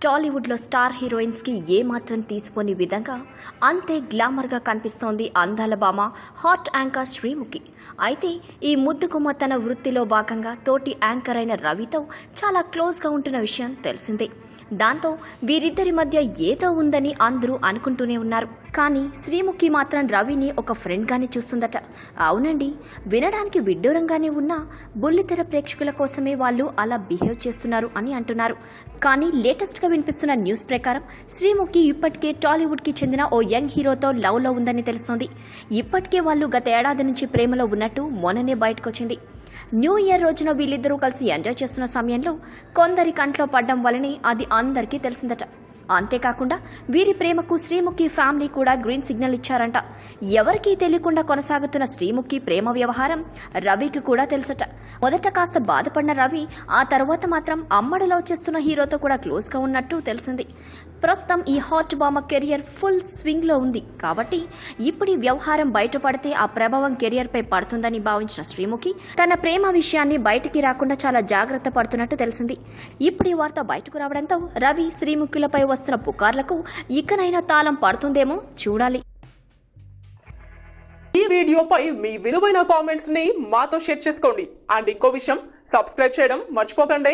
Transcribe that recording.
టాలీవుడ్లో స్టార్ హీరోయిన్స్కి ఏమాత్రం తీసిపోని విధంగా అంతే గ్లామర్గా కనిపిస్తోంది అందాల భామ హాట్ యాంకర్ శ్రీముఖి. అయితే ఈ ముద్దుగుమ్మ తన వృత్తిలో భాగంగా తోటి యాంకర్ అయిన రవితో చాలా క్లోజ్గా ఉంటున్న విషయం తెలిసిందే. దాంతో వీరిద్దరి మధ్య ఏదో ఉందని అందరూ అనుకుంటూనే ఉన్నారు. కానీ శ్రీముఖి మాత్రం రవిని ఒక ఫ్రెండ్గానే చూస్తుందట. అవునండి, వినడానికి విడ్డూరంగానే ఉన్నా బుల్లితెర ప్రేక్షకుల కోసమే వాళ్ళు అలా బిహేవ్ చేస్తున్నారు అని అంటున్నారు. కానీ లేటెస్ట్గా వినిపిస్తున్న న్యూస్ ప్రకారం శ్రీముఖి ఇప్పటికే టాలీవుడ్కి చెందిన ఓ యంగ్ హీరోతో లవ్లో ఉందని తెలుస్తోంది. ఇప్పటికే వాళ్ళు గత ఏడాది నుంచి ప్రేమలో ఉన్నట్టు మొన్ననే బయటకొచ్చింది. న్యూ ఇయర్ రోజున వీళ్ళిద్దరూ కలిసి ఎంజాయ్ చేస్తున్న సమయంలో కొందరి కంట్లో పడ్డం వల్లనే అది అందరికీ తెలిసిందట. అంతేకాకుండా వీరి ప్రేమకు శ్రీముఖి ఫ్యామిలీ కూడా గ్రీన్ సిగ్నల్ ఇచ్చారంట. ఎవరికీ తెలియకుండా కొనసాగుతున్న శ్రీముఖి ప్రేమ వ్యవహారం రవికి కూడా తెలుసట. మొదట కాస్త బాధపడిన రవి ఆ తర్వాత మాత్రం అమ్మడిలో చేస్తున్న హీరోతో కూడా క్లోజ్గా ఉన్నట్టు తెలిసింది. ప్రస్తుతం ఈ హాట్ బామ కెరియర్ ఫుల్ స్వింగ్లో ఉంది కాబట్టి ఇప్పుడు ఈ వ్యవహారం బయటపడితే ఆ ప్రభావం కెరియర్పై పడుతుందని భావించిన శ్రీముఖి తన ప్రేమ విషయాన్ని బయటికి రాకుండా చాలా జాగ్రత్త పడుతున్నట్టు తెలిసింది. ఇప్పుడు ఈ వార్త బయటకు రావడంతో రవి శ్రీముఖిలపై వస్తున్న పుకార్లకు ఇకనైనా తాళం పడుతుందేమో చూడాలి. ఈ వీడియోపై మీ విలువైన కామెంట్స్ ని మాతో షేర్ చేసుకోండి. అండ్ ఇంకో విషయం, సబ్స్క్రైబ్ చేయడం మర్చిపోకండి.